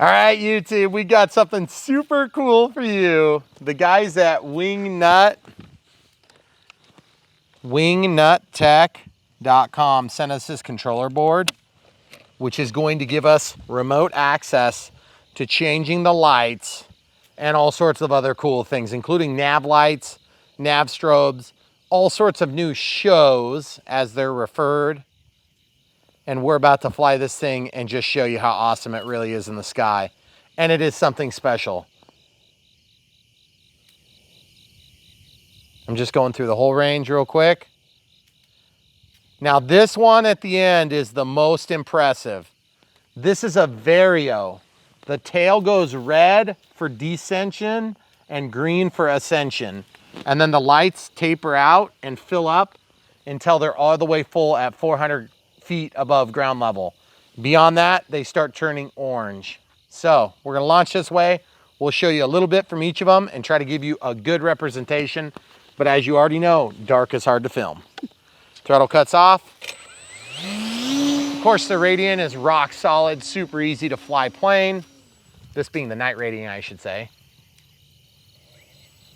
All right, YouTube, we got something super cool for you. The guys at wingnuttech.com sent us this controller board, which is going to give us remote access to changing the lights and all sorts of other cool things, including nav lights, nav strobes, all sorts of new shows as they're referred. And we're about to fly this thing and just show you how awesome it really is in the sky. And it is something special. I'm just going through the whole range real quick. Now this one at the end is the most impressive. This is a Vario. The tail goes red for descension and green for ascension. And then the lights taper out and fill up until they're all the way full at 400 feet above ground level. Beyond that, they start turning orange. So we're gonna launch this way. We'll show you a little bit from each of them and try to give you a good representation. But as you already know, dark is hard to film. Throttle cuts off. Of course, the Radian is rock solid, super easy to fly plane. This being the night Radian, I should say.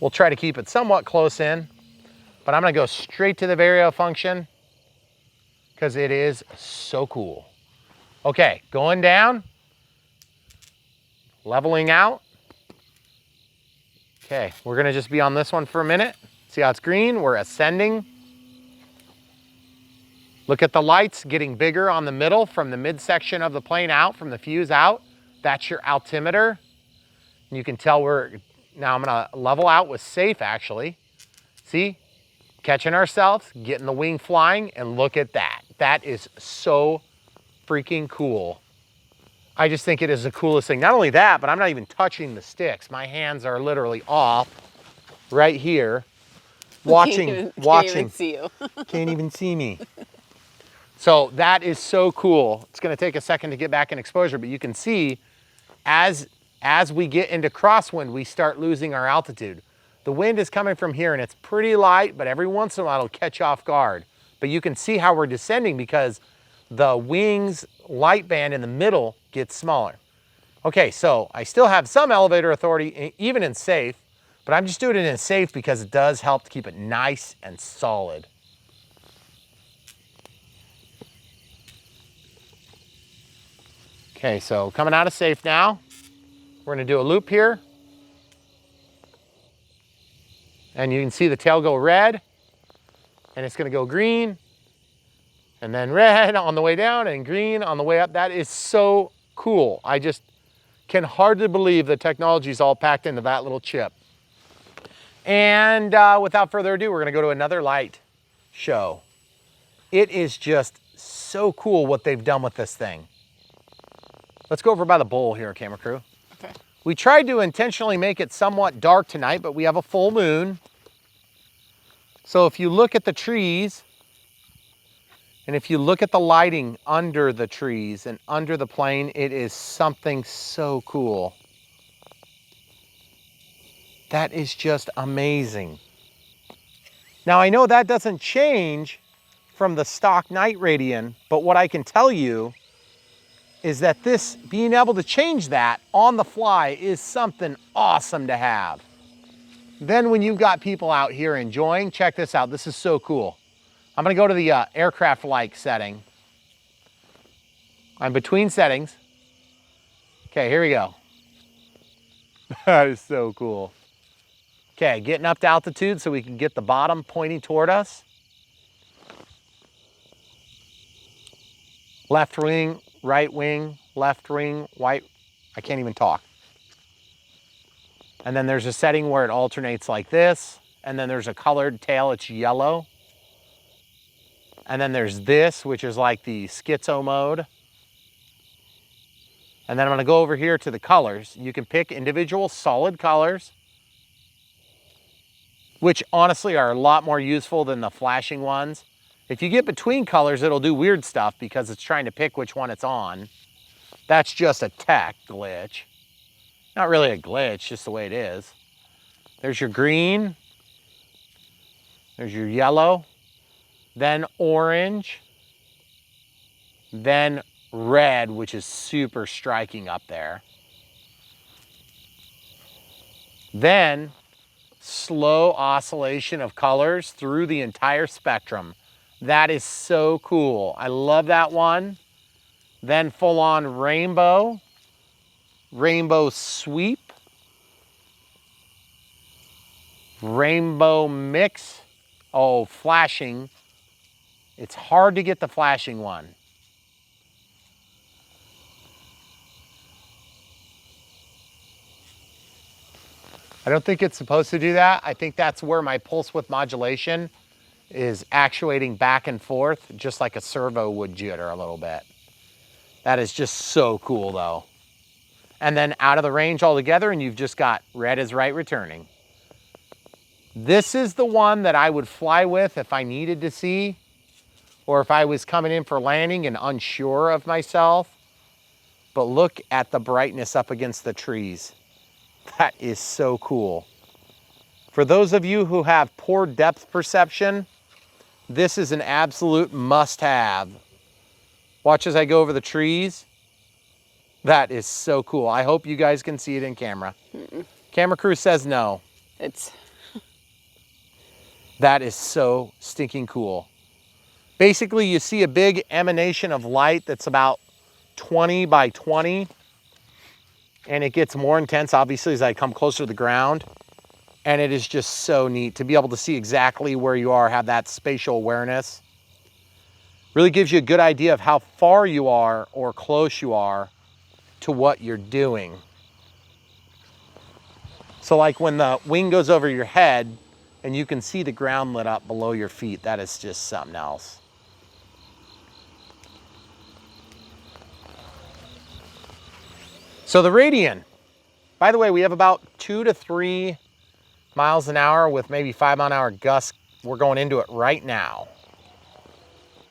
We'll try to keep it somewhat close in, but I'm gonna go straight to the Vario function because it is so cool. Okay, going down, leveling out. Okay, we're gonna just be on this one for a minute. See how it's green? We're ascending. Look at the lights getting bigger on the middle from the midsection of the plane out, from the fuse out. That's your altimeter. And you can tell now I'm gonna level out with safe actually. See, catching ourselves, getting the wing flying, and look at that. That is so freaking cool. I just think it is the coolest thing. Not only that, but I'm not even touching the sticks. My hands are literally off right here. Watching. Can't even see you. Can't even see me. So that is so cool. It's gonna take a second to get back in exposure, but you can see as we get into crosswind, we start losing our altitude. The wind is coming from here and it's pretty light, but every once in a while it'll catch you off guard. But you can see how we're descending because the wings light band in the middle gets smaller. Okay, so I still have some elevator authority, even in safe, but I'm just doing it in safe because it does help to keep it nice and solid. Okay, so coming out of safe now, we're gonna do a loop here. And you can see the tail go red, and it's gonna go green, and then red on the way down and green on the way up. That is so cool. I just can hardly believe the technology is all packed into that little chip. And without further ado, we're gonna go to another light show. It is just so cool what they've done with this thing. Let's go over by the bowl here, camera crew. Okay. We tried to intentionally make it somewhat dark tonight, but we have a full moon. So if you look at the trees, and if you look at the lighting under the trees and under the plane, it is something so cool. That is just amazing. Now I know that doesn't change from the stock night Radian, but what I can tell you is that this, being able to change that on the fly is something awesome to have. Then when you've got people out here enjoying, check this out, this is so cool. I'm gonna go to the aircraft-like setting. I'm between settings. Okay, here we go. That is so cool. Okay, getting up to altitude so we can get the bottom pointing toward us. Left wing, right wing, left wing, right. I can't even talk. And then there's a setting where it alternates like this. And then there's a colored tail, it's yellow. And then there's this, which is like the schizo mode. And then I'm gonna go over here to the colors. You can pick individual solid colors, which honestly are a lot more useful than the flashing ones. If you get between colors, it'll do weird stuff because it's trying to pick which one it's on. That's just a tech glitch. Not really a glitch, just the way it is. There's your green. There's your yellow. Then orange. Then red, which is super striking up there. Then slow oscillation of colors through the entire spectrum. That is so cool. I love that one. Then full on rainbow, rainbow sweep, rainbow mix. Oh, flashing. It's hard to get the flashing one. I don't think it's supposed to do that. I think that's where my pulse width modulation is actuating back and forth, just like a servo would jitter a little bit. That is just so cool though. And then out of the range altogether, and you've just got red is right returning. This is the one that I would fly with if I needed to see, or if I was coming in for landing and unsure of myself. But look at the brightness up against the trees. That is so cool. For those of you who have poor depth perception, this is an absolute must-have. Watch as I go over the trees. That is so cool. I hope you guys can see it in camera. Camera crew says no. That is so stinking cool. Basically, you see a big emanation of light that's about 20 by 20. And it gets more intense, obviously, as I come closer to the ground. And it is just so neat to be able to see exactly where you are, have that spatial awareness. Really gives you a good idea of how far you are or close you are to what you're doing. So like when the wing goes over your head and you can see the ground lit up below your feet, that is just something else. So the Radian, by the way, we have about 2 to 3 miles an hour with maybe 5-mile-an-hour gusts. We're going into it right now.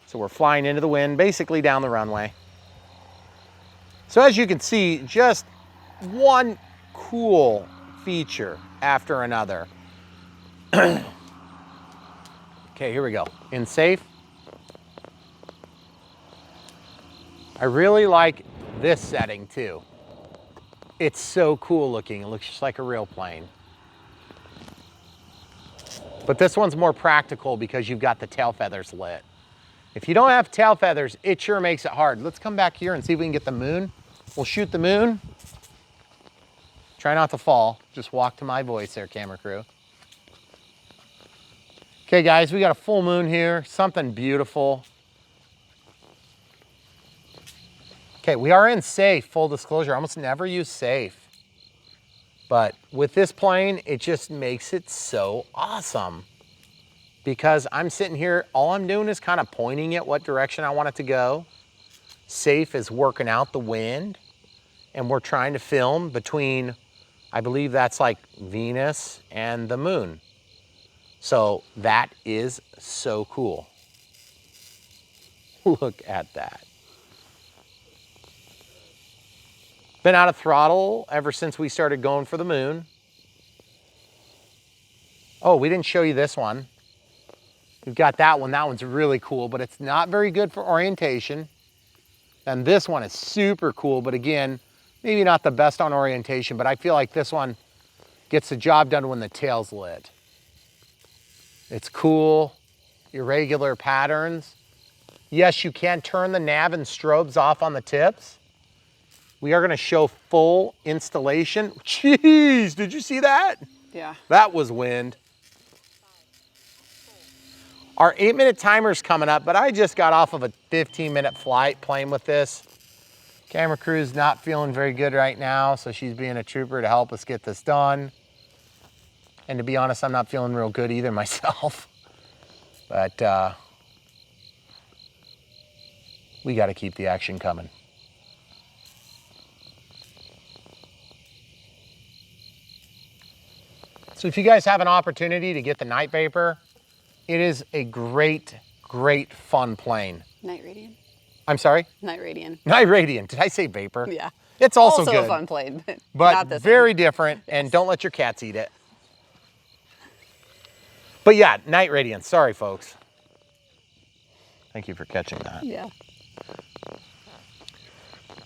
So we're flying into the wind, basically down the runway. So as you can see, just one cool feature after another. Okay, here we go. In safe. I really like this setting too. It's so cool looking. It looks just like a real plane. But this one's more practical because you've got the tail feathers lit. If you don't have tail feathers, it sure makes it hard. Let's come back here and see if we can get the moon. We'll shoot the moon. Try not to fall. Just walk to my voice there, camera crew. Okay, guys, we got a full moon here. Something beautiful. Okay, we are in safe, full disclosure. I almost never use safe. But with this plane, it just makes it so awesome. Because I'm sitting here, all I'm doing is kind of pointing it what direction I want it to go. Safe is working out the wind. And we're trying to film between, I believe that's like Venus and the moon. So that is so cool. Look at that. Been out of throttle ever since we started going for the moon. Oh, we didn't show you this one. We've got that one. That one's really cool, but it's not very good for orientation. And this one is super cool, but again, maybe not the best on orientation, but I feel like this one gets the job done when the tail's lit. It's cool, irregular patterns. Yes, you can turn the nav and strobes off on the tips. We are gonna show full installation. Jeez, did you see that? Yeah. That was wind. Our 8-minute timer's coming up, but I just got off of a 15-minute flight playing with this. Camera crew's not feeling very good right now, so she's being a trooper to help us get this done. And to be honest, I'm not feeling real good either myself. But we gotta keep the action coming. So if you guys have an opportunity to get the Night Vapor, it is a great, great fun plane. Night Radian. I'm sorry? Night Radian. Night Radian. Did I say Vapor? Yeah. It's also a good. fun plane, but not this very one. different, and don't let your cats eat it. But yeah, Night Radian. Sorry, folks. Thank you for catching that. Yeah.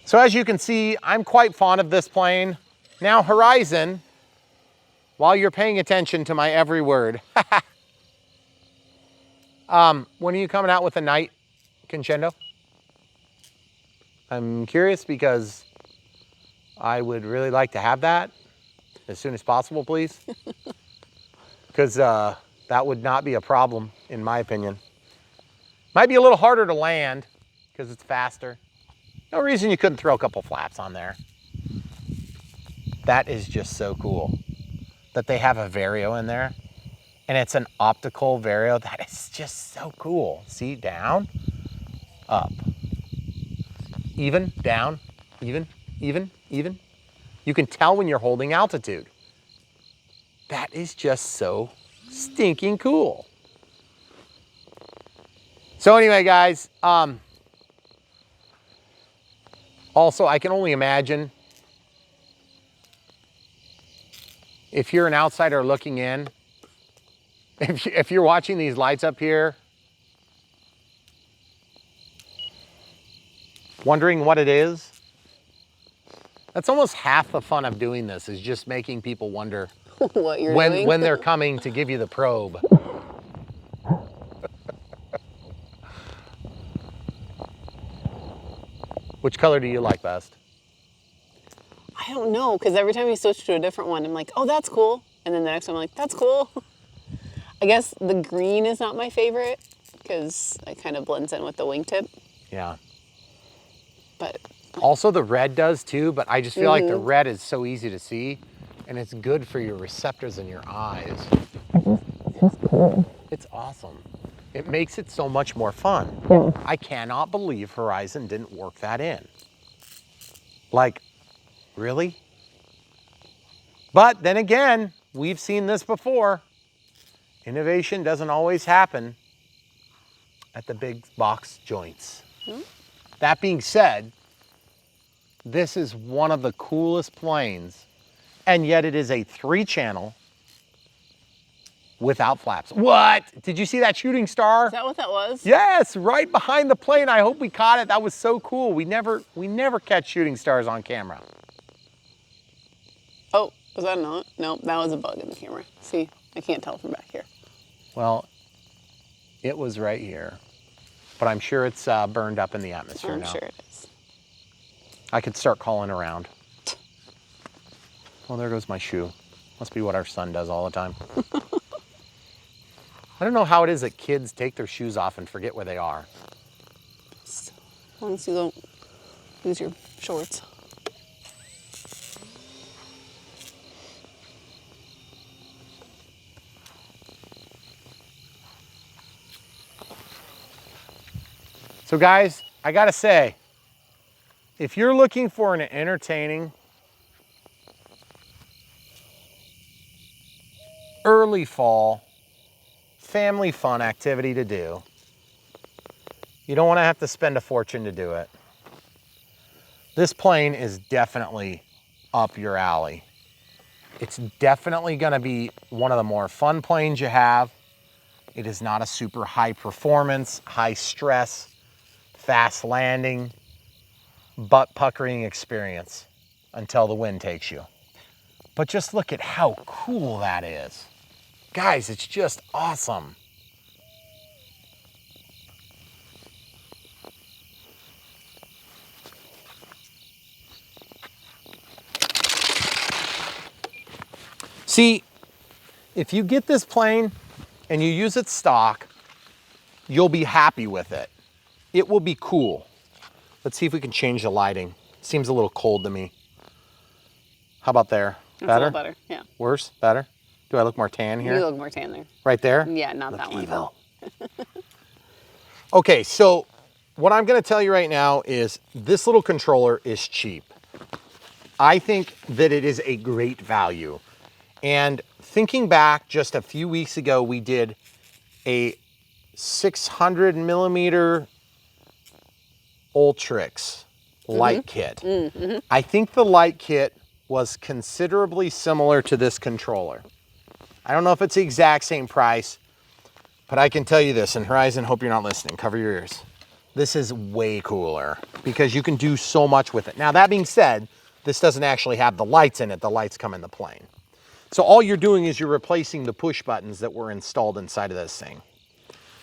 So as you can see, I'm quite fond of this plane. Now Horizon, while you're paying attention to my every word, when are you coming out with a night Conchendo? I'm curious because I would really like to have that as soon as possible, please. Because that would not be a problem, in my opinion. Might be a little harder to land because it's faster. No reason you couldn't throw a couple flaps on there. That is just so cool that they have a Vario in there. And it's an optical Vario. That is just so cool. See, down, up. Even, down, even, even, even. You can tell when you're holding altitude. That is just so stinking cool. So anyway, guys, also I can only imagine if you're an outsider looking in, if you're watching these lights up here, wondering what it is, that's almost half the fun of doing this, is just making people wonder what you're doing when they're coming to give you the probe. Which color do you like best? I don't know, because every time you switch to a different one, I'm like, oh, that's cool. And then the next one, I'm like, that's cool. I guess the green is not my favorite because it kind of blends in with the wingtip. Yeah. But also the red does too, but I just feel like the red is so easy to see and it's good for your receptors in your eyes. It's just cool. It's awesome. It makes it so much more fun. Yeah. I cannot believe Horizon didn't work that in. Like, really? But then again, we've seen this before. Innovation doesn't always happen at the big box joints. That being said, this is one of the coolest planes, and yet it is a 3-channel without flaps. What? Did you see that shooting star? Is that what that was? Yes, right behind the plane. I hope we caught it. That was so cool. We never catch shooting stars on camera. Oh, was that not? No, that was a bug in the camera. See, I can't tell from back here. Well, it was right here, but I'm sure it's burned up in the atmosphere now. I'm sure it is. I could start calling around. Oh, there goes my shoe. Must be what our son does all the time. I don't know how it is that kids take their shoes off and forget where they are. As long as you don't lose your shorts. So guys, I gotta say, if you're looking for an entertaining, early fall, family fun activity to do, you don't want to have to spend a fortune to do it. This plane is definitely up your alley. It's definitely going to be one of the more fun planes you have. It is not a super high performance, high stress, fast landing, butt puckering experience until the wind takes you. But just look at how cool that is. Guys, it's just awesome. See, if you get this plane and you use it stock, you'll be happy with it. It will be cool. Let's see if we can change the lighting. Seems a little cold to me. How about there? That's Better? a little better, yeah. Worse? Better? Do I look more tan here? You look more tan there. Right there? Yeah, not Look that one. evil. Okay, so what I'm gonna tell you right now is this little controller is cheap. I think that it is a great value. And thinking back just a few weeks ago, we did a 600 millimeter Ultrix light kit. I think the light kit was considerably similar to this controller. I don't know if it's the exact same price, but I can tell you this, and Horizon, hope you're not listening, cover your ears. This is way cooler because you can do so much with it. Now, that being said, this doesn't actually have the lights in it. The lights come in the plane. So all you're doing is you're replacing the push buttons that were installed inside of this thing.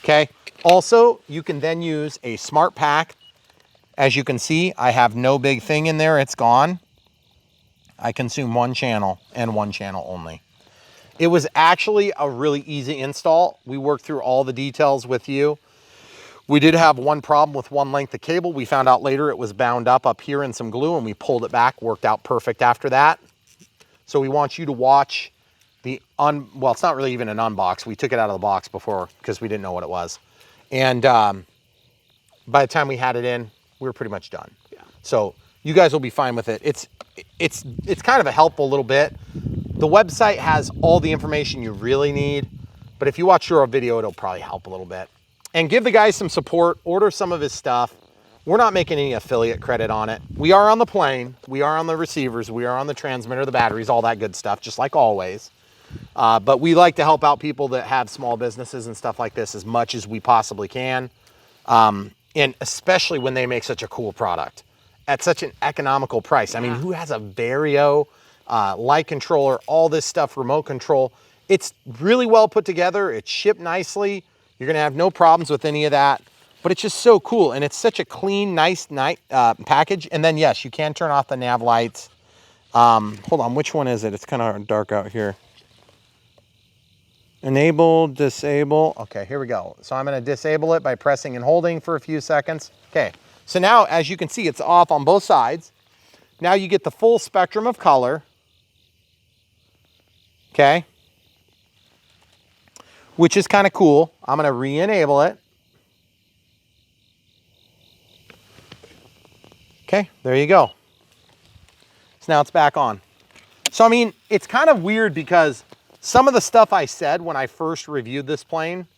Okay. Also, you can then use a smart pack. As you can see, I have no big thing in there. It's gone. I consume one channel and one channel only. It was actually a really easy install. We worked through all the details with you. We did have one problem with one length of cable. We found out later it was bound up here in some glue, and we pulled it back, worked out perfect after that. So we want you to watch well, it's not really even an unbox. We took it out of the box before because we didn't know what it was. And by the time we had it in, we were pretty much done. Yeah. So you guys will be fine with it. It's kind of a helpful little bit. The website has all the information you really need, but if you watch your video, it'll probably help a little bit. And give the guy some support, order some of his stuff. We're not making any affiliate credit on it. We are on the plane, we are on the receivers, we are on the transmitter, the batteries, all that good stuff, just like always. But we like to help out people that have small businesses and stuff like this as much as we possibly can. And especially when they make such a cool product at such an economical price. I mean, who has a Vario, light controller, all this stuff, remote control? It's really well put together. It's shipped nicely. You're gonna have no problems with any of that, but it's just so cool. And it's such a clean, nice package. And then yes, you can turn off the nav lights. Hold on, which one is it? It's kind of dark out here. Enable, disable. Okay, here we go. So I'm gonna disable it by pressing and holding for a few seconds. Okay, so now as you can see, it's off on both sides. Now you get the full spectrum of color. Okay. Which is kind of cool. I'm gonna re-enable it. Okay, there you go. So now it's back on. So I mean, it's kind of weird because some of the stuff I said when I first reviewed this plane,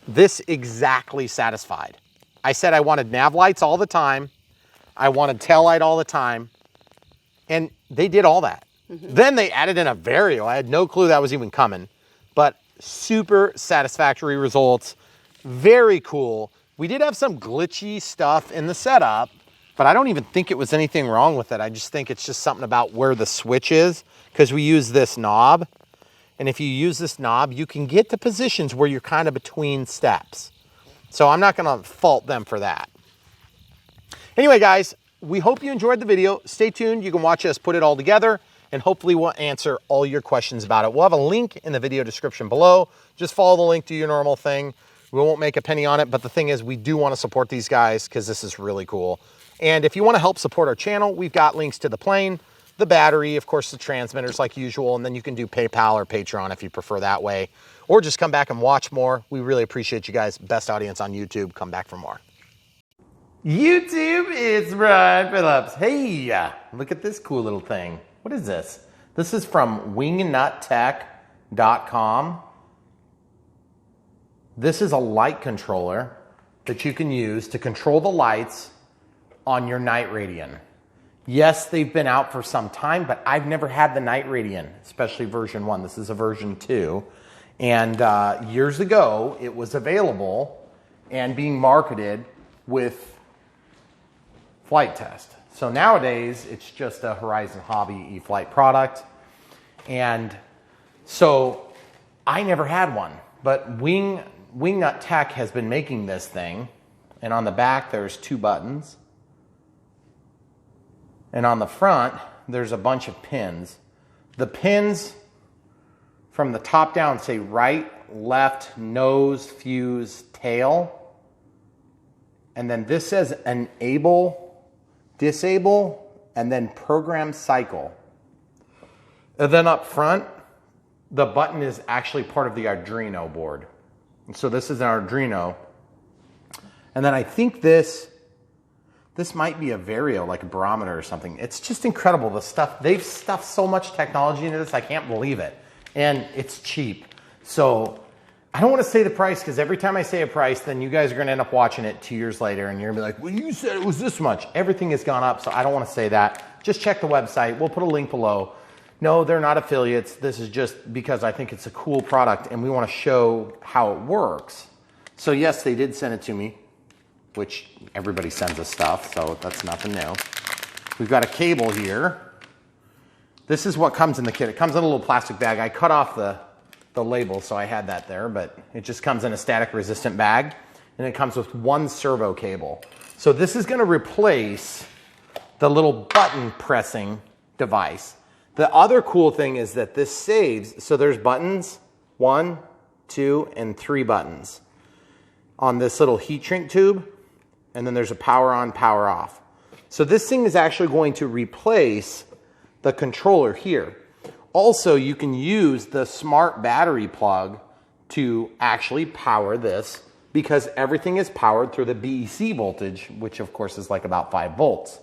this exactly satisfied. I said I wanted nav lights all the time. I wanted tail light all the time. And they did all that. Then they added in a Vario. I had no clue that was even coming, but super satisfactory results. Very cool. We did have some glitchy stuff in the setup, but I don't even think it was anything wrong with it. I just think it's just something about where the switch is, because we use this knob. And if you use this knob, you can get to positions where you're kind of between steps. So I'm not gonna fault them for that. Anyway, guys, we hope you enjoyed the video. Stay tuned, you can watch us put it all together, and hopefully we'll answer all your questions about it. We'll have a link in the video description below. Just follow the link, do your normal thing. We won't make a penny on it, but the thing is, we do wanna support these guys because this is really cool. And if you wanna help support our channel, we've got links to the plane, the battery, of course, the transmitters like usual, and then you can do PayPal or Patreon if you prefer that way, or just come back and watch more. We really appreciate you guys. Best audience on YouTube. Come back for more. YouTube, it's Brian Phillips. Hey, look at this cool little thing. What is this? This is from wingnuttech.com. This is a light controller that you can use to control the lights on your night Radian. Yes, they've been out for some time, but I've never had the night Radian, especially version 1. This is a version 2. And years ago, it was available and being marketed with flight test. So nowadays, it's just a Horizon Hobby e-flite product. And so I never had one, but Wingnut Tech has been making this thing. And on the back, there's 2 buttons. And on the front, there's a bunch of pins. The pins from the top down say right, left, nose, fuse, tail. And then this says enable, disable, and then program cycle. And then up front, the button is actually part of the Arduino board. And so this is an Arduino. And then I think this might be a Vario, like a barometer or something. It's just incredible. The stuff, they've stuffed so much technology into this, I can't believe it. And it's cheap. So I don't want to say the price, because every time I say a price, then you guys are going to end up watching it 2 years later and you're going to be like, well, you said it was this much. Everything has gone up, so I don't want to say that. Just check the website. We'll put a link below. No, they're not affiliates. This is just because I think it's a cool product and we want to show how it works. So yes, they did send it to me, which everybody sends us stuff, so that's nothing new. We've got a cable here, This is what comes in the kit. It comes in a little plastic bag. I cut off the label, so I had that there, but it just comes in a static resistant bag, and it comes with one servo cable. So this is gonna replace the little button pressing device. The other cool thing is that this saves, so there's buttons, 1, 2, and 3 buttons on this little heat shrink tube, and then there's a power on, power off. So this thing is actually going to replace the controller here. Also, you can use the smart battery plug to actually power this because everything is powered through the BEC voltage, which of course is like about 5 volts.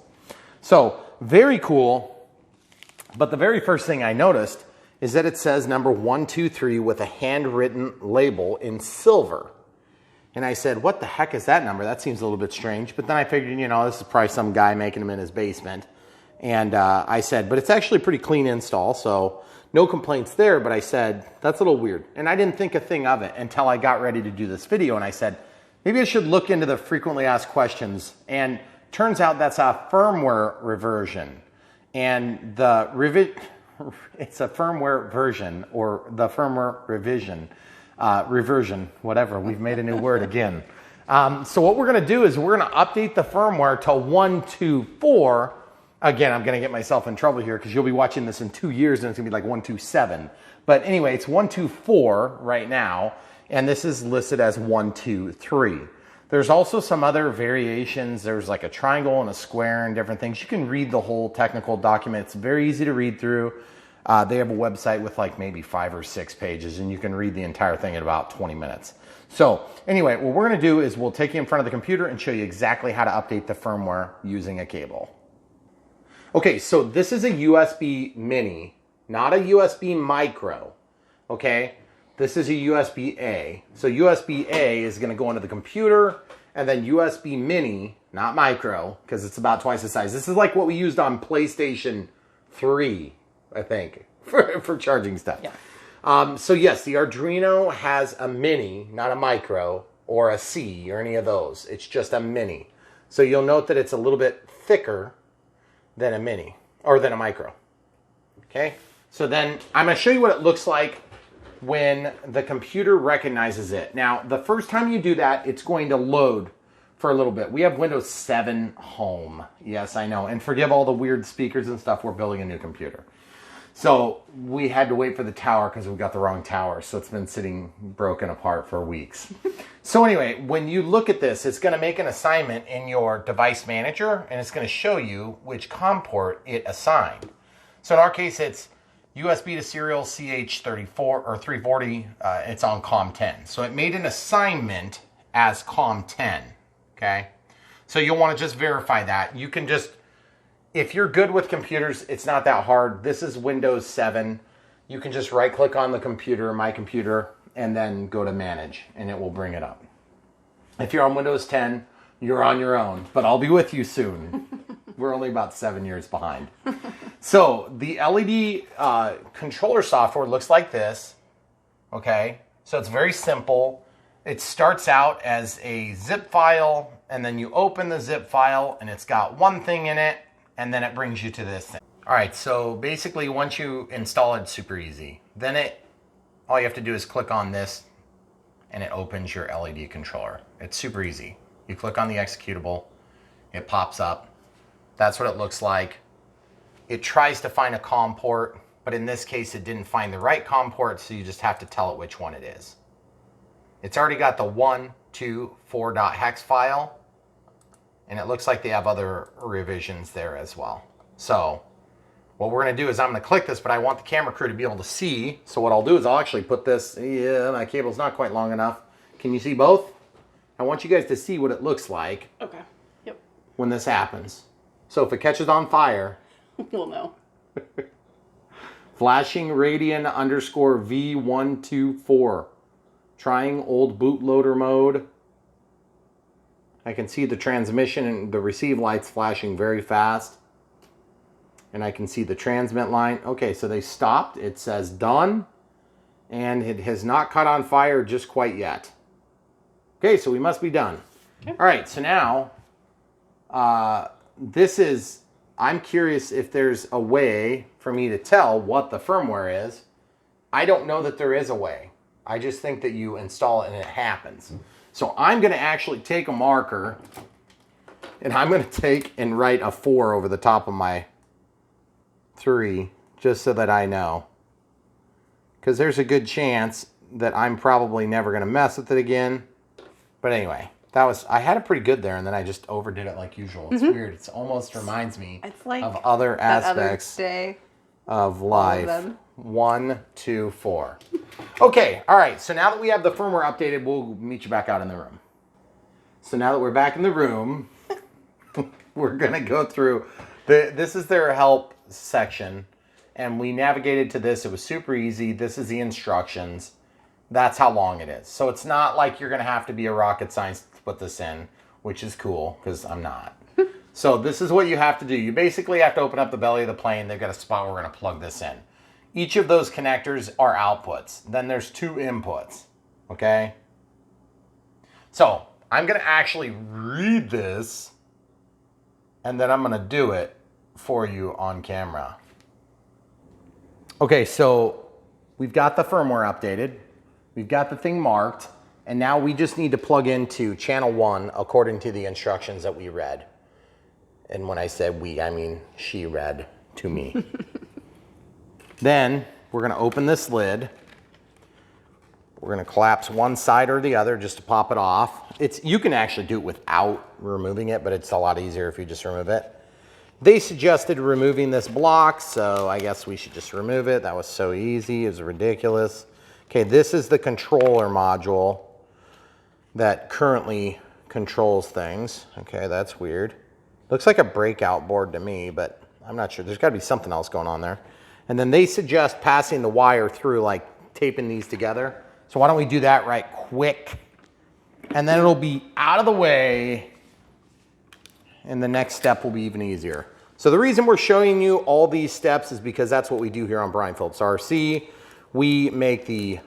So very cool. But the very first thing I noticed is that it says number 123 with a handwritten label in silver. And I said, what the heck is that number? That seems a little bit strange. But then I figured, you know, this is probably some guy making them in his basement. And I said, but it's actually a pretty clean install, so no complaints there. But I said, that's a little weird. And I didn't think a thing of it until I got ready to do this video. And I said, maybe I should look into the frequently asked questions. And turns out that's a firmware reversion. And it's a firmware version, or the firmware revision. Reversion, whatever. We've made a new word again. So what we're going to do is we're going to update the firmware to 124. Again, I'm going to get myself in trouble here because you'll be watching this in 2 years and it's going to be like 127. But anyway, it's 124 right now, and this is listed as 123. There's also some other variations. There's like a triangle and a square and different things. You can read the whole technical document. It's very easy to read through. They have a website with like maybe 5 or 6 pages, and you can read the entire thing in about 20 minutes. So anyway, what we're going to do is we'll take you in front of the computer and show you exactly how to update the firmware using a cable. Okay, so this is a USB mini, not a USB micro, okay? This is a USB-A. So USB-A is going to go into the computer, and then USB mini, not micro, because it's about twice the size. This is like what we used on PlayStation 3, I think, for charging stuff. Yeah. So yes, the Arduino has a mini, not a micro, or a C, or any of those. It's just a mini. So you'll note that it's a little bit thicker than a mini, or than a micro. Okay? So then I'm going to show you what it looks like when the computer recognizes it. Now, the first time you do that, it's going to load for a little bit. We have Windows 7 Home. Yes, I know. And forgive all the weird speakers and stuff. We're building a new computer. So we had to wait for the tower because we got the wrong tower. So it's been sitting broken apart for weeks. So anyway, when you look at this, it's going to make an assignment in your device manager, and it's going to show you which COM port it assigned. So in our case, it's USB to serial CH34 or 340. It's on COM 10. So it made an assignment as COM 10. Okay. So you'll want to just verify that. You can just, if you're good with computers, it's not that hard. This is Windows 7. You can just right click on the computer, my computer, and then go to manage, and it will bring it up. If you're on Windows 10, you're on your own, but I'll be with you soon. We're only about 7 years behind. So the LED controller software looks like this. Okay, so it's very simple. It starts out as a zip file, and then you open the zip file, and it's got one thing in it, and then it brings you to this thing. All right, so basically once you install it, it's super easy. Then all you have to do is click on this, and it opens your LED controller. It's super easy. You click on the executable, it pops up. That's what it looks like. It tries to find a COM port, but in this case, it didn't find the right COM port, so you just have to tell it which one it is. It's already got the 124.hex file, and it looks like they have other revisions there as well. So what we're going to do is I'm going to click this, but I want the camera crew to be able to see. So what I'll do is I'll actually put this, my cable's not quite long enough. Can you see both? I want you guys to see what it looks like. Okay. Yep. When this happens. So if it catches on fire, we'll know. Flashing Radian _V124. Trying old bootloader mode. I can see the transmission and the receive lights flashing very fast. And I can see the transmit line. Okay, so they stopped. It says done. And it has not caught on fire just quite yet. Okay, so we must be done. Okay. All right, so now this is I'm curious if there's a way for me to tell what the firmware is. I don't know that there is a way. I just think that you install it and it happens. So I'm going to actually take a marker and I'm going to take and write a 4 over the top of my 3 just so that I know. Because there's a good chance that I'm probably never going to mess with it again. But anyway, I had it pretty good there and then I just overdid it like usual. It's weird. It almost reminds me of other aspects of life. 1, 2, 4. Okay, all right. So now that we have the firmware updated, we'll meet you back out in the room. So now that we're back in the room, we're going to go through. This is their help section. And we navigated to this. It was super easy. This is the instructions. That's how long it is. So it's not like you're going to have to be a rocket scientist to put this in, which is cool because I'm not. So this is what you have to do. You basically have to open up the belly of the plane. They've got a spot where we're going to plug this in. Each of those connectors are outputs. Then there's 2 inputs, okay? So I'm going to actually read this, and then I'm going to do it for you on camera. Okay, so we've got the firmware updated. We've got the thing marked, and now we just need to plug into channel 1 according to the instructions that we read. And when I said we, I mean she read to me. Then we're going to open this lid. We're going to collapse one side or the other just to pop it off. You can actually do it without removing it, but it's a lot easier if you just remove it. They suggested removing this block, so I guess we should just remove it. That was so easy. It was ridiculous. Okay, this is the controller module that currently controls things. Okay, that's weird. Looks like a breakout board to me, but I'm not sure. There's got to be something else going on there. And then they suggest passing the wire through, like taping these together. So why don't we do that right quick? And then it'll be out of the way. And the next step will be even easier. So the reason we're showing you all these steps is because that's what we do here on Brian Phillips RC. We make the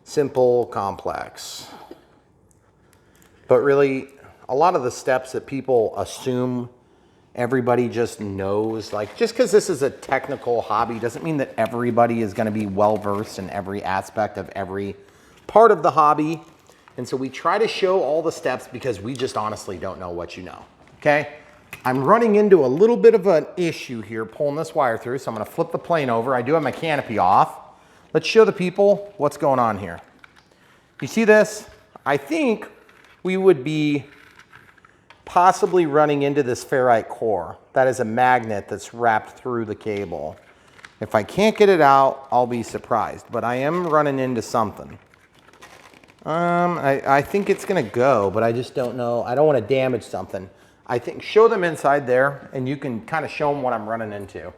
simple complex. But really, a lot of the steps that people assume everybody just knows, like just because this is a technical hobby doesn't mean that everybody is going to be well versed in every aspect of every part of the hobby. And so we try to show all the steps because we just honestly don't know what you know. Okay, I'm running into a little bit of an issue here pulling this wire through, so I'm going to flip the plane over. I do have my canopy off. Let's show the people what's going on here. You see this? I think we would be possibly running into this ferrite core. That is a magnet that's wrapped through the cable. If I can't get it out, I'll be surprised, but I am running into something. I think it's gonna go, but I just don't know. I don't want to damage something. I think show them inside there, and you can kind of show them what I'm running into.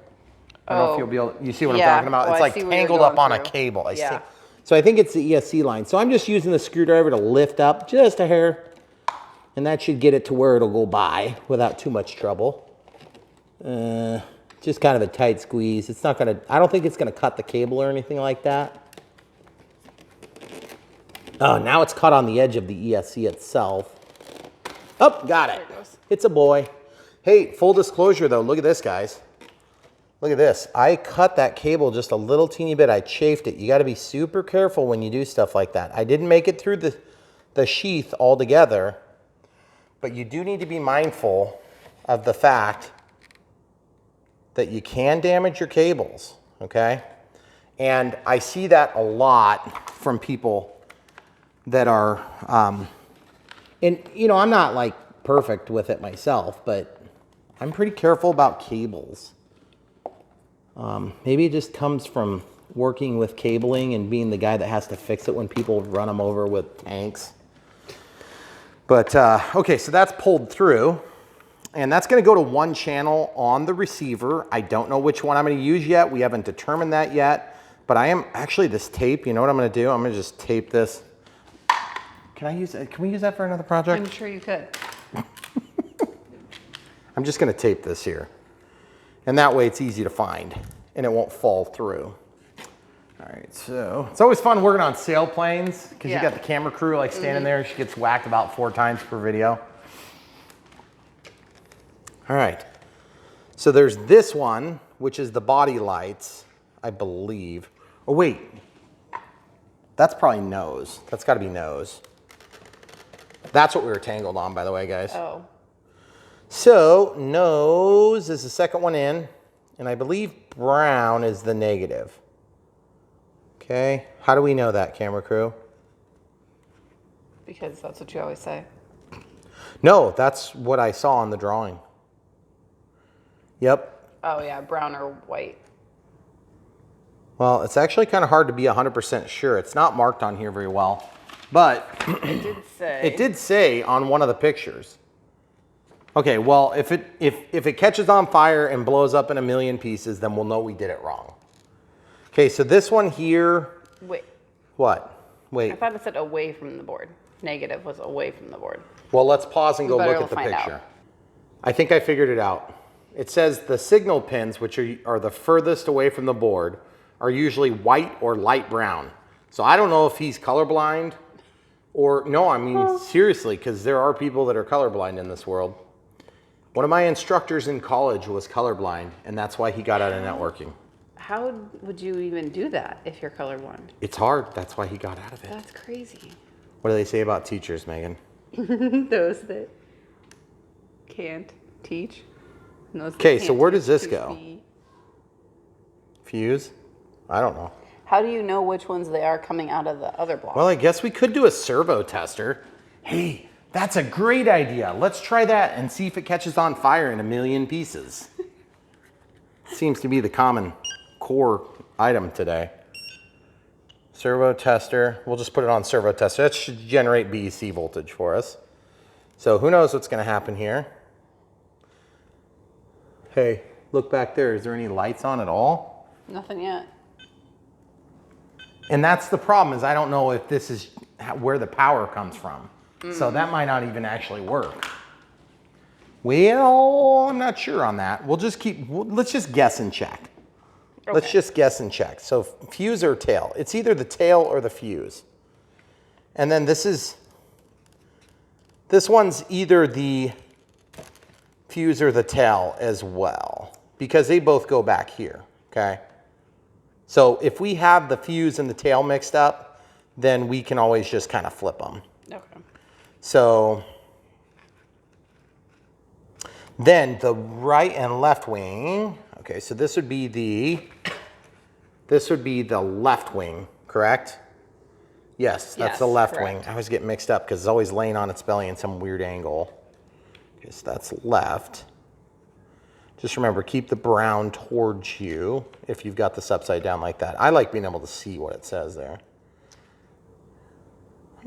I don't know if you'll be able. You see what I'm talking about? Well, it's like tangled up on a cable. I see. So I think it's the ESC line. So I'm just using the screwdriver to lift up just a hair, and that should get it to where it'll go by without too much trouble. Just kind of a tight squeeze. It's not gonna. I don't think it's gonna cut the cable or anything like that. Oh, now it's caught on the edge of the ESC itself. Oh, got it. It's a boy. Hey, full disclosure though, look at this, guys. Look at this. I cut that cable just a little teeny bit. I chafed it. You got to be super careful when you do stuff like that. I didn't make it through the sheath altogether, but you do need to be mindful of the fact that you can damage your cables, okay? And I see that a lot from people that are, and you know, I'm not like perfect with it myself, but I'm pretty careful about cables. Maybe it just comes from working with cabling and being the guy that has to fix it when people run them over with tanks. But okay, so that's pulled through, and that's going to go to one channel on the receiver. I don't know which one I'm going to use yet. We haven't determined that yet, but I am actually this tape. You know what I'm going to do? I'm going to just tape this. Can we use that for another project? I'm sure you could. I'm just going to tape this here. And that way it's easy to find and it won't fall through. All right, so it's always fun working on sailplanes because you got the camera crew like standing there. She gets whacked about 4 times per video. All right, So there's this one, which is the body lights, I believe. Oh, wait. That's probably nose. That's got to be nose. That's what we were tangled on, by the way, guys. Oh. So nose is the second one in, and I believe brown is the negative. Okay. How do we know that, camera crew? Because that's what you always say. No, that's what I saw on the drawing. Yep. Oh yeah, brown or white. Well, it's actually kind of hard to be 100% sure. It's not marked on here very well, but It did say. it did say on one of the pictures. Okay, well, if it catches on fire and blows up in a million pieces, then we'll know we did it wrong. Okay, so this one here. Wait. What? Wait. I thought it said away from the board. Negative was away from the board. Well, let's pause and go better look at the find picture. out. I think I figured it out. It says the signal pins, which are the furthest away from the board, are usually white or light brown. So I don't know if he's colorblind or no, I mean, seriously, because there are people that are colorblind in this world. One of my instructors in college was colorblind, and that's why he got out of networking. How would you even do that if you're colorblind? It's hard. That's why he got out of it. That's crazy. What do they say about teachers, Megan? Those that can't teach. Okay, so where does this go? Fuse? I don't know. How do you know which ones they are coming out of the other block? Well, I guess we could do a servo tester. Hey, that's a great idea. Let's try that and see if it catches on fire in a million pieces. Seems to be the common core item today. Servo tester. We'll just put it on servo tester. That should generate BEC voltage for us. So who knows what's going to happen here. Hey, look back there. Is there any lights on at all? Nothing yet. And that's the problem, is I don't know if this is where the power comes from. So that might not even actually work. Well, I'm not sure on that. Let's just guess and check. Okay. Let's just guess and check. So fuse or tail? It's either the tail or the fuse. And then this one's either the fuse or the tail as well, because they both go back here, okay? So if we have the fuse and the tail mixed up, then we can always just kind of flip them. Okay. So then the right and left wing, okay, so this would be the left wing, correct? Yes, that's the left wing. I always get mixed up because it's always laying on its belly in some weird angle. Okay, so that's left. Just remember, keep the brown towards you if you've got this upside down like that. I like being able to see what it says there.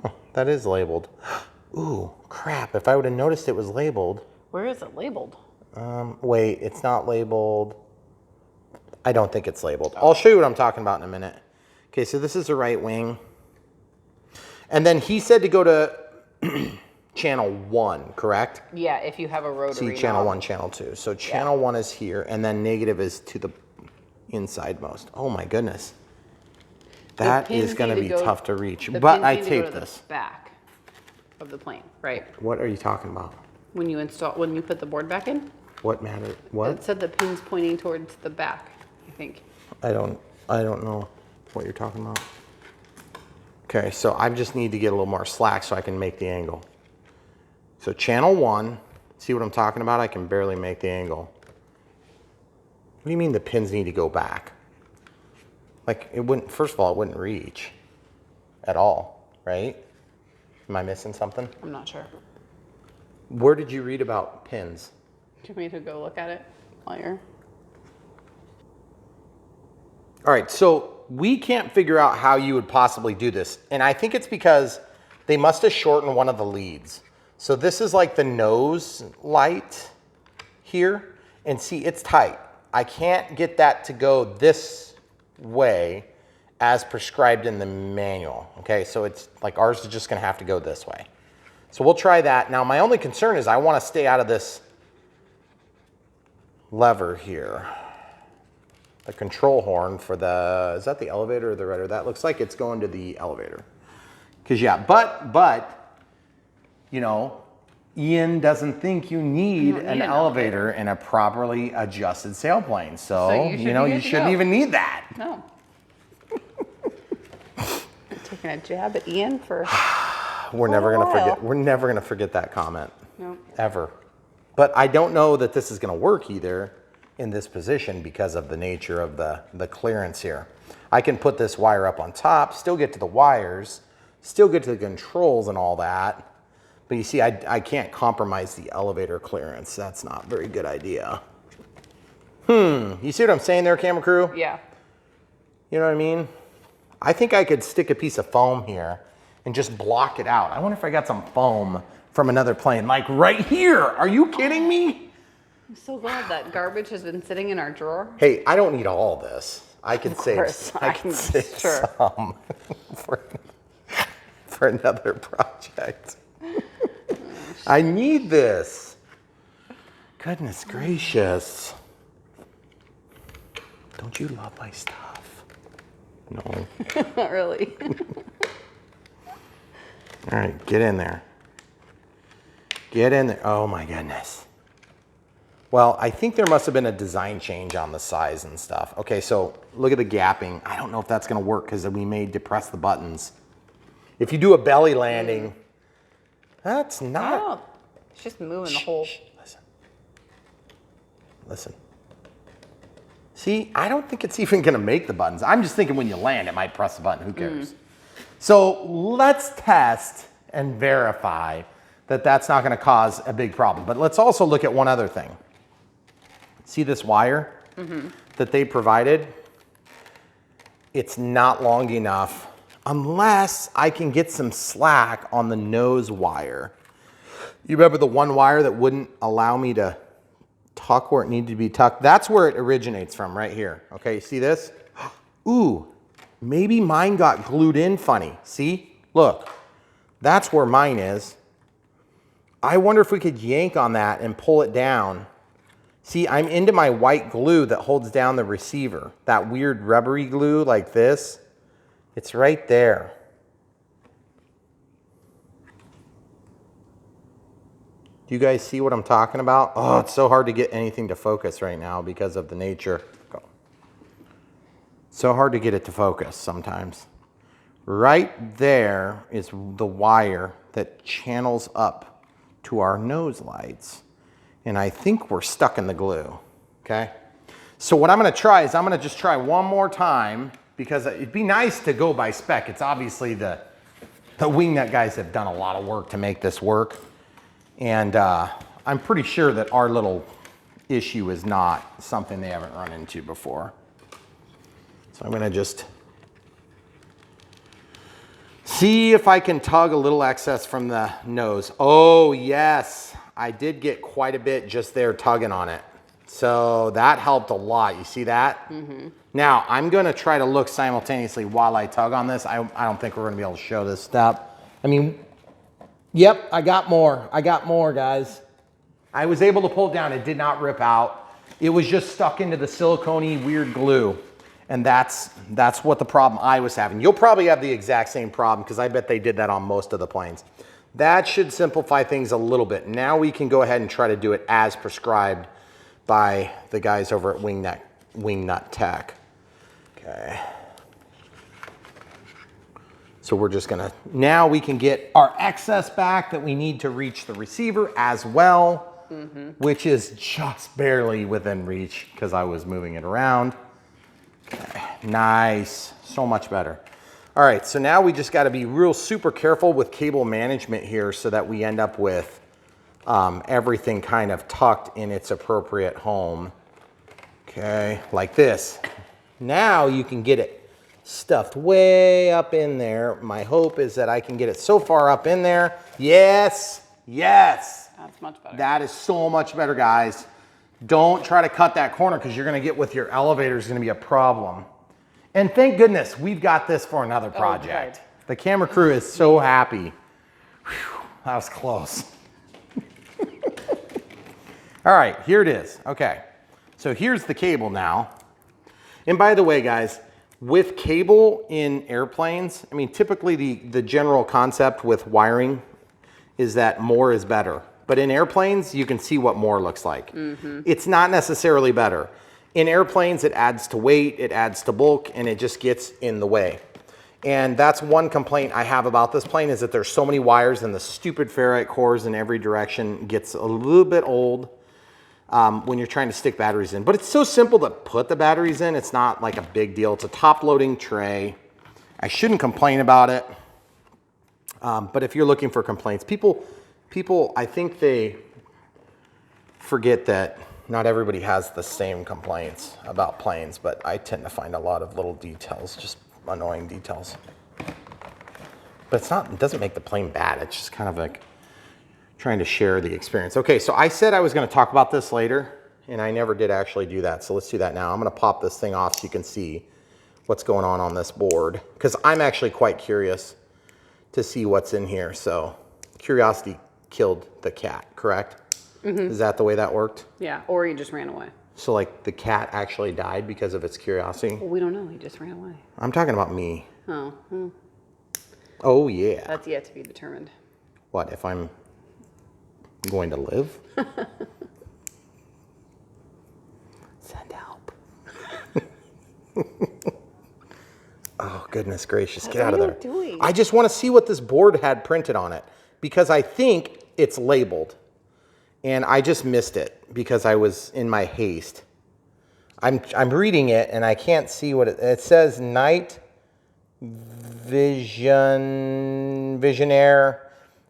Oh, that is labeled. Ooh, crap. If I would have noticed it was labeled. Where is it labeled? Wait, it's not labeled. I don't think it's labeled. I'll show you what I'm talking about in a minute. Okay, so this is the right wing. And then he said to go to channel 1, correct? Yeah, if you have a rotary. See, channel 1, channel 2. So channel 1 is here, and then negative is to the inside most. Oh my goodness. That is going to be tough to reach. But I taped this. Back of the plane, right? What are you talking about? When you put the board back in? What matter? What? It said the pin's pointing towards the back, I think. I don't know what you're talking about. Okay, so I just need to get a little more slack so I can make the angle. So channel 1, see what I'm talking about? I can barely make the angle. What do you mean the pins need to go back? Like it wouldn't, first of all, it wouldn't reach at all, right? Am I missing something? I'm not sure. Where did you read about pins? Do you want me to go look at it while you're... All right, so we can't figure out how you would possibly do this. And I think it's because they must have shortened one of the leads. So this is like the nose light here. And see, it's tight. I can't get that to go this way as prescribed in the manual. Okay, so it's like ours is just gonna have to go this way. So we'll try that. Now my only concern is I wanna stay out of this lever here. The control horn for the, is that the elevator or the rudder? That looks like it's going to the elevator. Cause yeah, but, you know, Ian doesn't think you need an elevator in a properly adjusted sailplane. So you know, you shouldn't even need that. No. Taking a jab at Ian for We're never gonna forget that comment. No. Ever. But I don't know that this is gonna work either in this position because of the nature of the clearance here. I can put this wire up on top, still get to the wires, still get to the controls and all that. But you see, I can't compromise the elevator clearance. That's not a very good idea. You see what I'm saying there, camera crew? Yeah. You know what I mean? I think I could stick a piece of foam here and just block it out. I wonder if I got some foam from another plane, like right here. Are you kidding me? I'm so glad that garbage has been sitting in our drawer. Hey, I don't need all this. I can save Sure. some for another project. I need this. Goodness gracious. Don't you love my stuff? No. Not really. All right, get in there. Get in there. Oh my goodness. Well, I think there must have been a design change on the size and stuff. Okay, so look at the gapping. I don't know if that's gonna work because we may depress the buttons. If you do a belly landing, that's not. Oh, it's just moving the whole. Listen. Listen. See, I don't think it's even gonna make the buttons. I'm just thinking when you land, it might press the button, who cares? So let's test and verify that that's not gonna cause a big problem. But let's also look at one other thing. See this wire that they provided? It's not long enough unless I can get some slack on the nose wire. You remember the one wire that wouldn't allow me to tuck where it needed to be tucked? That's where it originates from, right here. Okay, see this? Ooh, maybe mine got glued in funny. See, look, that's where mine is. I wonder if we could yank on that and pull it down. See, I'm into my white glue that holds down the receiver. That weird rubbery glue like this. It's right there. Do you guys see what I'm talking about? Oh, it's so hard to get anything to focus right now because of the nature. So hard to get it to focus sometimes. Right there is the wire that channels up to our nose lights. And I think we're stuck in the glue, okay? So what I'm gonna try is I'm gonna just try one more time because it'd be nice to go by spec. It's obviously the Wingnut guys have done a lot of work to make this work. And I'm pretty sure that our little issue is not something they haven't run into before. So I'm gonna just see if I can tug a little excess from the nose. Oh yes, I did get quite a bit just there tugging on it. So that helped a lot, you see that? Now I'm gonna try to look simultaneously while I tug on this. I don't think we're gonna be able to show this step. I mean, yep, I got more, guys. I was able to pull it down, it did not rip out. It was just stuck into the silicone-y weird glue. And that's what the problem I was having. You'll probably have the exact same problem because I bet they did that on most of the planes. That should simplify things a little bit. Now we can go ahead and try to do it as prescribed by the guys over at Wingnut Tech. Okay. So we're just gonna, now we can get our excess back that we need to reach the receiver as well, which is just barely within reach because I was moving it around. Okay, nice, so much better. All right, so now we just gotta be real super careful with cable management here so that we end up with everything kind of tucked in its appropriate home. Okay, like this. Now you can get it stuffed way up in there. My hope is that I can get it so far up in there. Yes, yes. That's much better. That is so much better, guys. Don't try to cut that corner because you're gonna get with your elevator is gonna be a problem. And thank goodness we've got this for another project. The camera crew is so happy. Whew, that was close. All right, here it is. Okay, so here's the cable now. And by the way, guys, with cable in airplanes, I mean, typically the general concept with wiring is that more is better. But in airplanes, you can see what more looks like. It's not necessarily better. In airplanes, it adds to weight, it adds to bulk, and it just gets in the way. And that's one complaint I have about this plane, is that there's so many wires and the stupid ferrite cores in every direction gets a little bit old when you're trying to stick batteries in. But it's so simple to put the batteries in. It's not like a big deal. It's a top loading tray. I shouldn't complain about it. But if you're looking for complaints, people, I think they forget that not everybody has the same complaints about planes, but I tend to find a lot of little details, just annoying details. But it doesn't make the plane bad. It's just kind of like trying to share the experience. Okay, so I said I was going to talk about this later, and I never did actually do that. So let's do that now. I'm going to pop this thing off so you can see what's going on this board, because I'm actually quite curious to see what's in here. So curiosity killed the cat, correct? Is that the way that worked? Yeah, or he just ran away. So like the cat actually died because of its curiosity? Well, we don't know. He just ran away. I'm talking about me. Oh. Oh yeah. That's yet to be determined. What, if I'm going to live? Send help. Oh, goodness gracious. Get out of there. What are you doing? I just want to see what this board had printed on it, because I think it's labeled. And I just missed it because I was in my haste. I'm reading it and I can't see what it says. Night Visionaire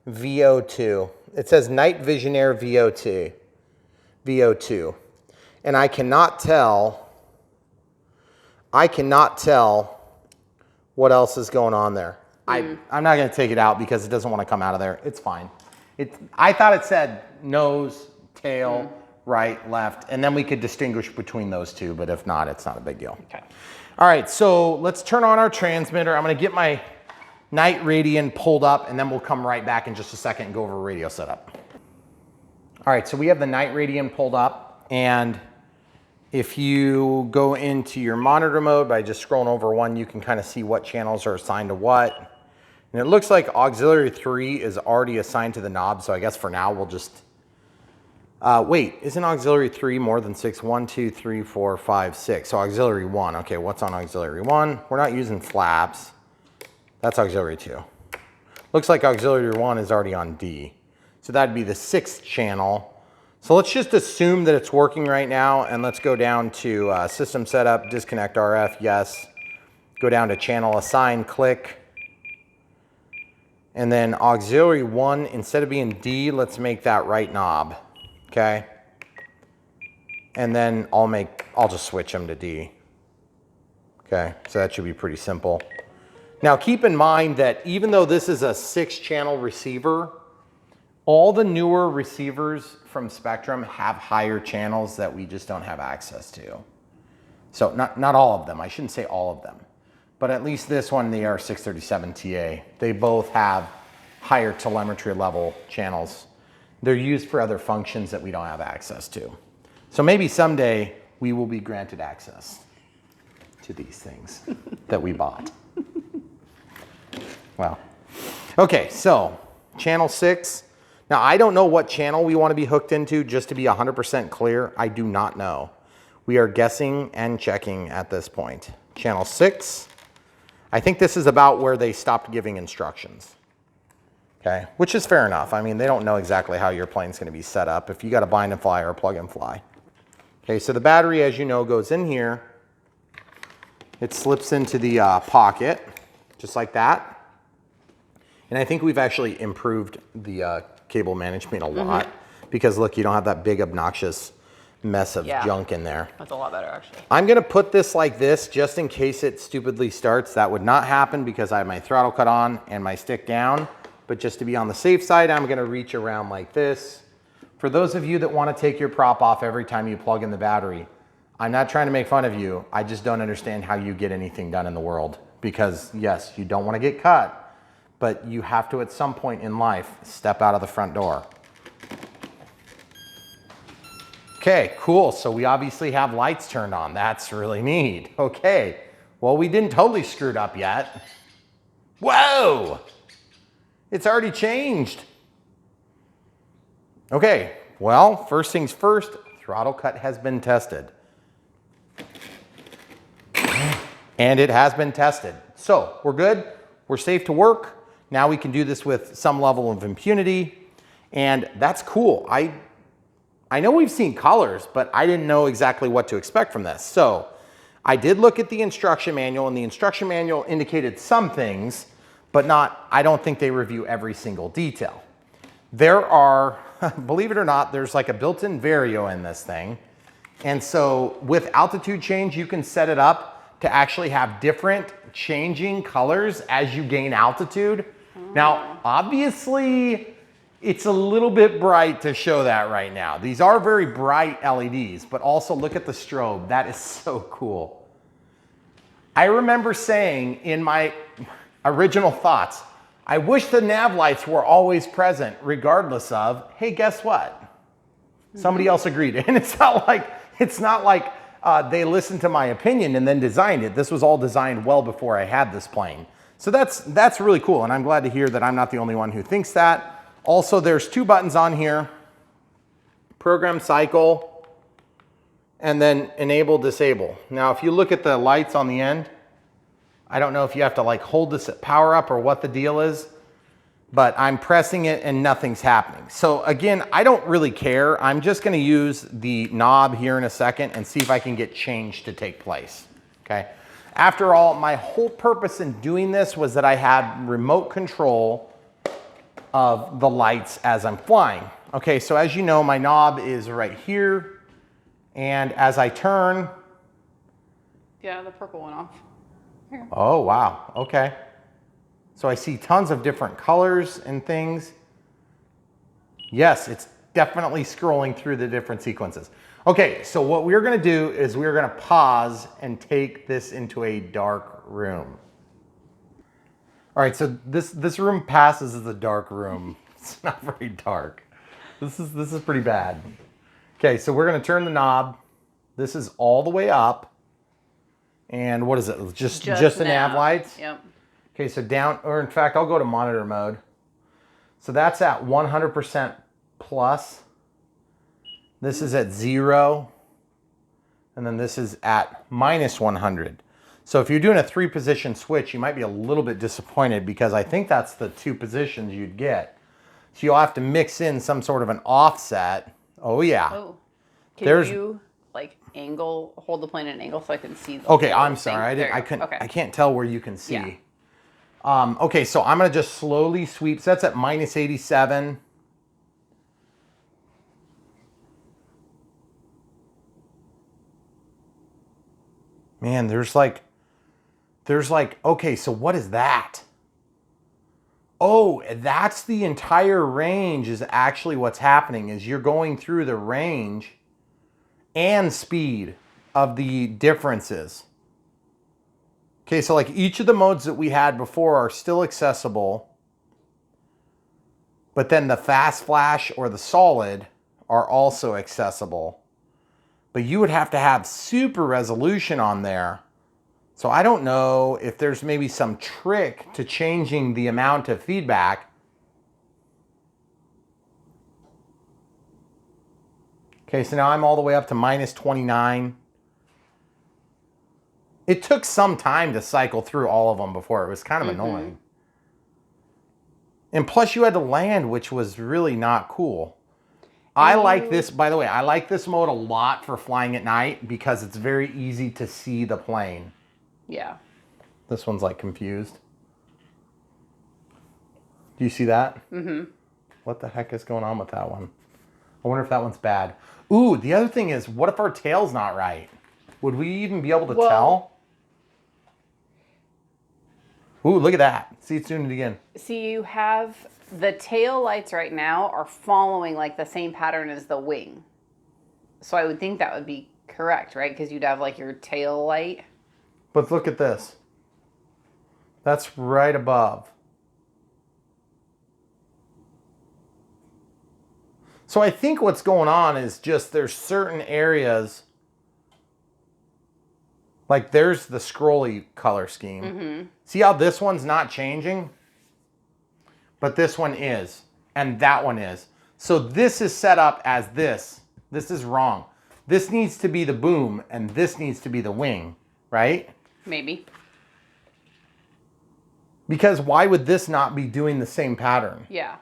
VO2. It says Night Visionaire VO2. And I cannot tell what else is going on there. I'm not going to take it out because it doesn't want to come out of there. It's fine. I thought it said nose, tail, right, left, and then we could distinguish between those two, but if not, it's not a big deal. Okay. All right, so let's turn on our transmitter. I'm going to get my Night Radian pulled up, and then we'll come right back in just a second and go over radio setup. All right, so we have the Night Radian pulled up, and if you go into your monitor mode by just scrolling over one, you can kind of see what channels are assigned to what. And it looks like auxiliary 3 is already assigned to the knob, so I guess for now we'll just... wait, isn't auxiliary 3 more than 6? 1, 2, 3, 4, 5, 6. So auxiliary 1. Okay, what's on auxiliary 1? We're not using flaps. That's auxiliary 2. Looks like auxiliary 1 is already on D. So that'd be the 6th channel. So let's just assume that it's working right now, and let's go down to system setup, disconnect RF, yes. Go down to channel assign, click. And then auxiliary 1, instead of being D, let's make that right knob, okay? And then I'll just switch them to D. Okay, so that should be pretty simple. Now keep in mind that even though this is a 6-channel receiver, all the newer receivers from Spectrum have higher channels that we just don't have access to. So not all of them, I shouldn't say all of them. But at least this one, the R637TA, they both have higher telemetry level channels. They're used for other functions that we don't have access to. So maybe someday we will be granted access to these things that we bought. Well, okay, so channel 6. Now I don't know what channel we want to be hooked into, just to be 100% clear. I do not know. We are guessing and checking at this point. Channel 6. I think this is about where they stopped giving instructions, okay? Which is fair enough. I mean, they don't know exactly how your plane's gonna be set up if you got a bind and fly or a plug and fly. Okay, so the battery, as you know, goes in here. It slips into the pocket, just like that. And I think we've actually improved the cable management a lot because look, you don't have that big obnoxious mess of junk in there. That's a lot better, actually. I'm gonna put this like this just in case it stupidly starts. That would not happen because I have my throttle cut on and my stick down. But just to be on the safe side, I'm gonna reach around like this. For those of you that wanna take your prop off every time you plug in the battery, I'm not trying to make fun of you. I just don't understand how you get anything done in the world. Because yes, you don't wanna get cut, but you have to at some point in life step out of the front door. Okay, cool. So we obviously have lights turned on. That's really neat. Okay, well, we didn't totally screw it up yet. Whoa, it's already changed. Okay, well, first things first, throttle cut has been tested. And it has been tested. So we're good, we're safe to work. Now we can do this with some level of impunity, and that's cool. I know we've seen colors, but I didn't know exactly what to expect from this. So I did look at the instruction manual, and the instruction manual indicated some things, but not, I don't think they review every single detail. There are, believe it or not, there's like a built-in vario in this thing. And so with altitude change, you can set it up to actually have different changing colors as you gain altitude. Now, obviously, it's a little bit bright to show that right now. These are very bright LEDs, but also look at the strobe. That is so cool. I remember saying in my original thoughts, I wish the nav lights were always present regardless of, hey, guess what? Somebody else agreed. And it's not like they listened to my opinion and then designed it. This was all designed well before I had this plane. So that's really cool, and I'm glad to hear that I'm not the only one who thinks that. Also, there's two buttons on here, program cycle, and then enable, disable. Now, if you look at the lights on the end, I don't know if you have to like hold this at power up or what the deal is, but I'm pressing it and nothing's happening. So again, I don't really care. I'm just gonna use the knob here in a second and see if I can get change to take place, okay? After all, my whole purpose in doing this was that I had remote control of the lights as I'm flying. Okay, so as you know, my knob is right here, and as I turn. Yeah, the purple went off. Here. Oh, wow, okay. So I see tons of different colors and things. Yes, it's definitely scrolling through the different sequences. Okay, so what we're gonna do is we're gonna pause and take this into a dark room. All right, so this room passes as a dark room. It's not very dark. This is pretty bad. Okay, so we're gonna turn the knob. This is all the way up. And what is it? Just the nav lights? Yep. Okay, so down, or in fact, I'll go to monitor mode. So that's at 100% plus. This is at 0. And then this is at minus 100. So if you're doing a 3-position switch, you might be a little bit disappointed because I think that's the 2 positions you'd get. So you'll have to mix in some sort of an offset. Oh yeah. Oh, can you like hold the plane at an angle so I can see the Okay, I'm sorry. Okay. I can't tell where you can see. Yeah. Okay, so I'm gonna just slowly sweep. So that's at minus 87. Man, there's like, okay, so what is that? Oh, that's the entire range is actually what's happening is you're going through the range and speed of the differences. Okay, so like each of the modes that we had before are still accessible, but then the fast flash or the solid are also accessible. But you would have to have super resolution on there. So I don't know if there's maybe some trick to changing the amount of feedback. Okay, so now I'm all the way up to minus 29. It took some time to cycle through all of them before. It was kind of annoying. And plus you had to land, which was really not cool. I like this, by the way, I like this mode a lot for flying at night because it's very easy to see the plane. Yeah. This one's like confused. Do you see that? Mm-hmm. What the heck is going on with that one? I wonder if that one's bad. Ooh, the other thing is, what if our tail's not right? Would we even be able to tell? Ooh, look at that. See, it's doing it again. See, you have the tail lights right now are following like the same pattern as the wing. So I would think that would be correct, right? Because you'd have like your tail light. But look at this. That's right above. So I think what's going on is just there's certain areas, like there's the scrolly color scheme. Mm-hmm. See how this one's not changing? But this one is, and that one is. So this is set up as this. This is wrong. This needs to be the boom, and this needs to be the wing, right? Maybe. Because why would this not be doing the same pattern? Yeah.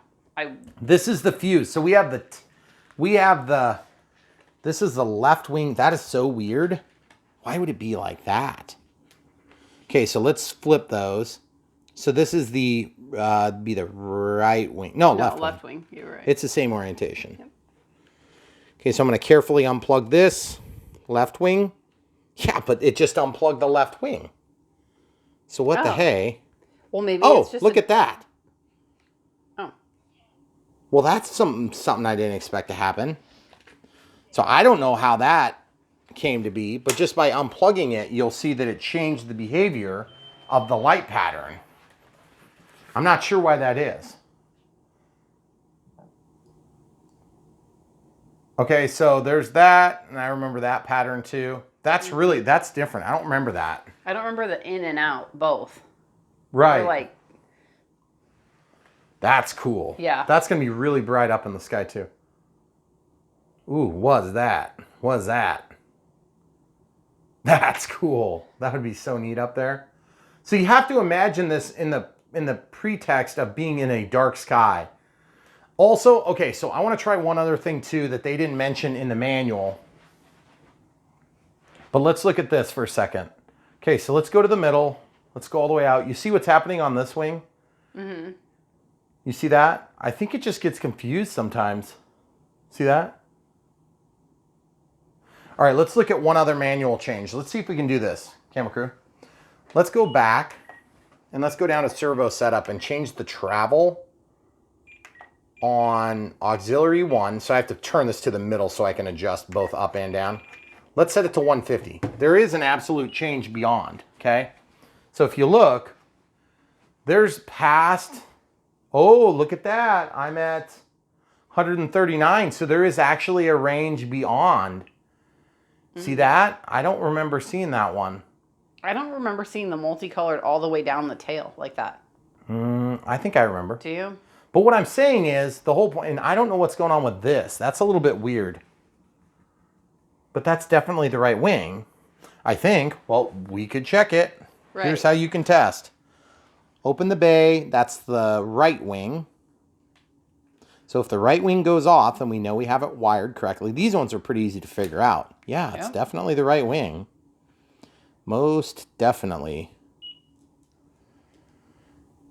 This is the fuse. So we have this is the left wing. That is so weird. Why would it be like that? Okay, so let's flip those. So this is be the right wing. No, left wing. You're right. It's the same orientation. Yep. Okay, so I'm going to carefully unplug this left wing. Yeah, but it just unplugged the left wing. So what the hey? Well, maybe it's just look at that. Oh. Well, that's something I didn't expect to happen. So I don't know how that came to be, but just by unplugging it, you'll see that it changed the behavior of the light pattern. I'm not sure why that is. Okay, so there's that, and I remember that pattern too. That's different. I don't remember that. I don't remember the in and out, both. Right. Like, that's cool. Yeah. That's going to be really bright up in the sky too. Ooh, what's that? What's that? That's cool. That would be so neat up there. So you have to imagine this in the pretext of being in a dark sky. Also, okay, so I want to try one other thing too that they didn't mention in the manual. But let's look at this for a second. Okay, so let's go to the middle. Let's go all the way out. You see what's happening on this wing? Mm-hmm. You see that? I think it just gets confused sometimes. See that? All right, let's look at one other manual change. Let's see if we can do this, camera crew. Let's go back and let's go down to Servo Setup and change the travel on auxiliary 1. So I have to turn this to the middle so I can adjust both up and down. Let's set it to 150. There is an absolute change beyond, okay? So if you look, there's past, oh, look at that. I'm at 139. So there is actually a range beyond. Mm-hmm. See that? I don't remember seeing that one. I don't remember seeing the multicolored all the way down the tail like that. I think I remember. Do you? But what I'm saying is the whole point, and I don't know what's going on with this. That's a little bit weird. But that's definitely the right wing, I think. Well, we could check it. Right. Here's how you can test. Open the bay. That's the right wing. So if the right wing goes off, then we know we have it wired correctly. These ones are pretty easy to figure out. Yeah, it's definitely the right wing. Most definitely.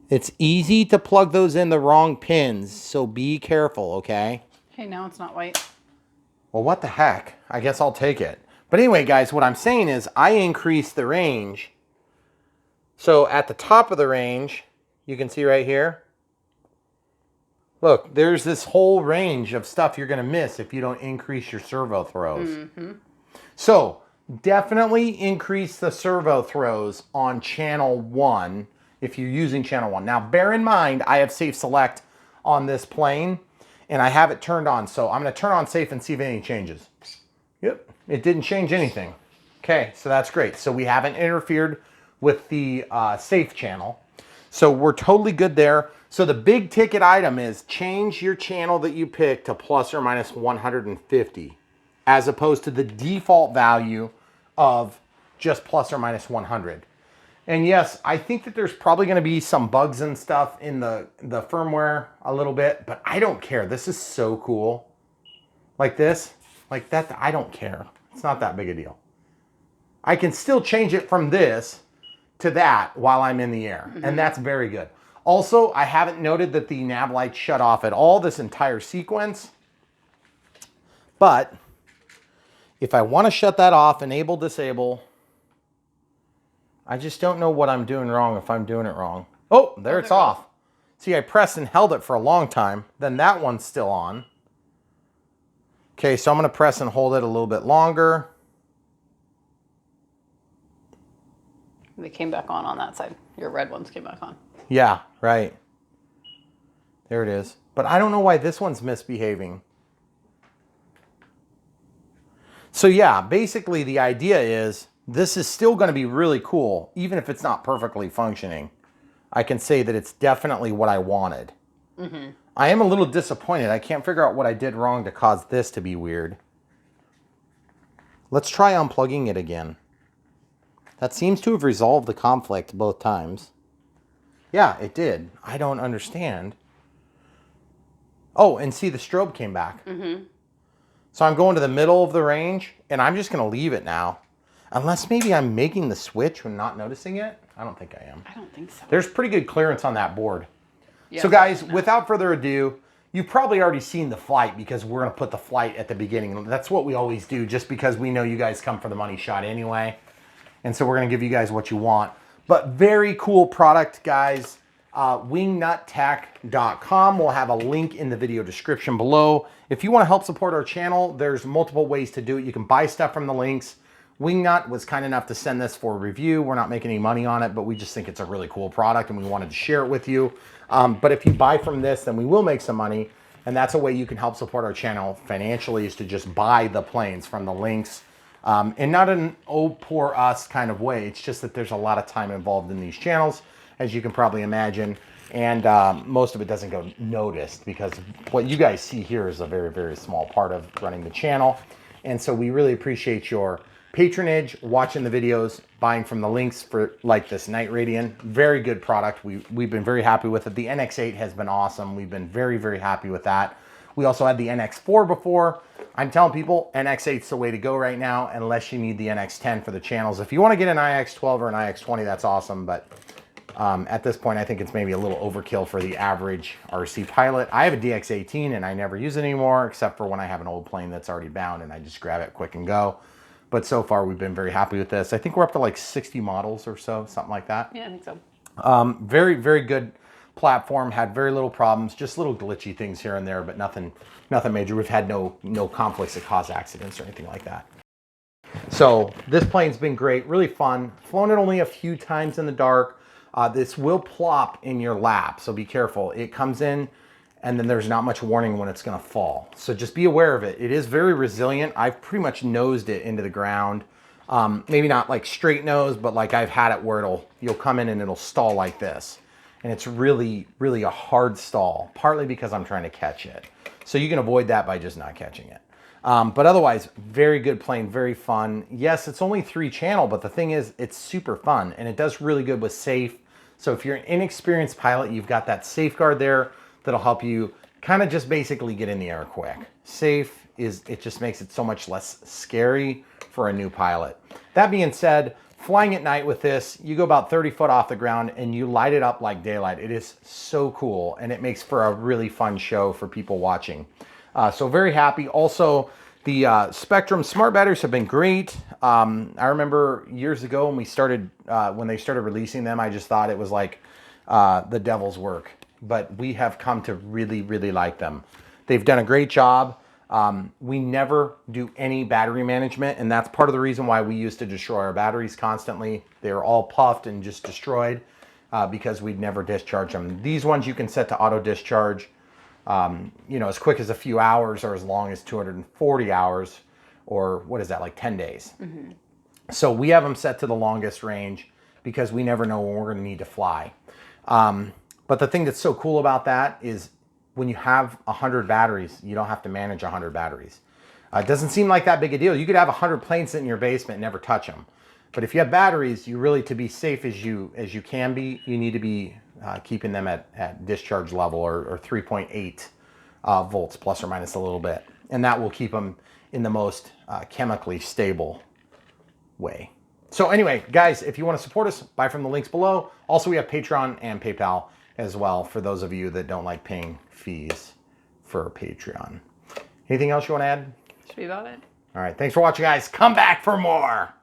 It's easy to plug those in the wrong pins, so be careful, okay? Hey, now it's not white. Well, what the heck? I guess I'll take it. But anyway, guys, what I'm saying is I increased the range. So at the top of the range, you can see right here. Look, there's this whole range of stuff you're going to miss if you don't increase your servo throws. Mm-hmm. So definitely increase the servo throws on channel 1 if you're using channel 1. Now, bear in mind, I have safe select on this plane, and I have it turned on. So I'm going to turn on safe and see if anything changes. Yep, it didn't change anything. Okay, so that's great. So we haven't interfered with the safe channel. So we're totally good there. So the big ticket item is change your channel that you pick to plus or minus 150, as opposed to the default value of just plus or minus 100. And yes, I think that there's probably going to be some bugs and stuff in the firmware a little bit, but I don't care. This is so cool. Like this, like that, I don't care. It's not that big a deal. I can still change it from this to that while I'm in the air, and that's very good. Also, I haven't noted that the nav lights shut off at all this entire sequence, but if I want to shut that off, enable, disable, I just don't know what I'm doing wrong if I'm doing it wrong. Oh, there it's off. See, I pressed and held it for a long time. Then that one's still on. Okay, so I'm going to press and hold it a little bit longer. They came back on that side. Your red ones came back on. Yeah, right. There it is. But I don't know why this one's misbehaving. So yeah, basically the idea is this is still going to be really cool, even if it's not perfectly functioning. I can say that it's definitely what I wanted. Mm-hmm. I am a little disappointed. I can't figure out what I did wrong to cause this to be weird. Let's try unplugging it again. That seems to have resolved the conflict both times. Yeah, it did. I don't understand. Oh, and see, the strobe came back. Mm-hmm. So I'm going to the middle of the range, and I'm just going to leave it now. Unless maybe I'm making the switch when not noticing it. I don't think I am. I don't think so. There's pretty good clearance on that board. Yeah, so guys, without further ado, you've probably already seen the flight because we're going to put the flight at the beginning. That's what we always do just because we know you guys come for the money shot anyway. And so we're going to give you guys what you want. But very cool product, guys. Wingnuttech.com. We'll have a link in the video description below. If you want to help support our channel, there's multiple ways to do it. You can buy stuff from the links. Wingnut was kind enough to send this for review. We're not making any money on it, but we just think it's a really cool product and we wanted to share it with you. But if you buy from this, then we will make some money. And that's a way you can help support our channel financially, is to just buy the planes from the links. And not in an oh, poor us kind of way. It's just that there's a lot of time involved in these channels, as you can probably imagine. And most of it doesn't go noticed because what you guys see here is a very, very small part of running the channel. And so we really appreciate your patronage, watching the videos, buying from the links for like this Night Radian. Very good product. We've been very happy with it. The NX8 has been awesome. We've been very, very happy with that. We also had the NX4 before. I'm telling people NX8's the way to go right now, unless you need the NX10 for the channels. If you want to get an IX12 or an IX20, that's awesome. But at this point, I think it's maybe a little overkill for the average RC pilot. I have a DX18 and I never use it anymore, except for when I have an old plane that's already bound and I just grab it quick and go. But so far, we've been very happy with this. I think we're up to like 60 models or so, something like that. Yeah, I think so. Very, very good platform. Had very little problems, just little glitchy things here and there, but nothing major. We've had no conflicts that cause accidents or anything like that. So this plane's been great, really fun. Flown it only a few times in the dark. This will plop in your lap, so be careful. It comes in, and then there's not much warning when it's going to fall. So just be aware of it. It is very resilient. I've pretty much nosed it into the ground. Maybe not like straight nose, but like I've had it where you'll come in and it'll stall like this. And it's really, really a hard stall, partly because I'm trying to catch it. So you can avoid that by just not catching it. But otherwise, very good plane, very fun. Yes, it's only 3-channel, but the thing is, it's super fun and it does really good with safe. So if you're an inexperienced pilot, you've got that safeguard there that'll help you kind of just basically get in the air quick. Safe it just makes it so much less scary for a new pilot. That being said, flying at night with this, you go about 30 foot off the ground and you light it up like daylight. It is so cool and it makes for a really fun show for people watching. So very happy. Also, the Spectrum smart batteries have been great. I remember years ago when they started releasing them, I just thought it was like the devil's work. But we have come to really, really like them. They've done a great job. We never do any battery management, and that's part of the reason why we used to destroy our batteries constantly. They were all puffed and just destroyed because we'd never discharge them. These ones you can set to auto discharge, as quick as a few hours or as long as 240 hours, or what is that, like 10 days. Mm-hmm. So we have them set to the longest range because we never know when we're going to need to fly. But the thing that's so cool about that is when you have 100 batteries, you don't have to manage 100 batteries. It doesn't seem like that big a deal. You could have 100 planes sitting in your basement and never touch them. But if you have batteries, you really, to be safe as you can be, you need to be keeping them at discharge level or 3.8 volts plus or minus a little bit. And that will keep them in the most chemically stable way. So anyway, guys, if you want to support us, buy from the links below. Also, we have Patreon and PayPal as well for those of you that don't like paying fees for Patreon. Anything else you want to add? Should be about it. All right. Thanks for watching, guys. Come back for more.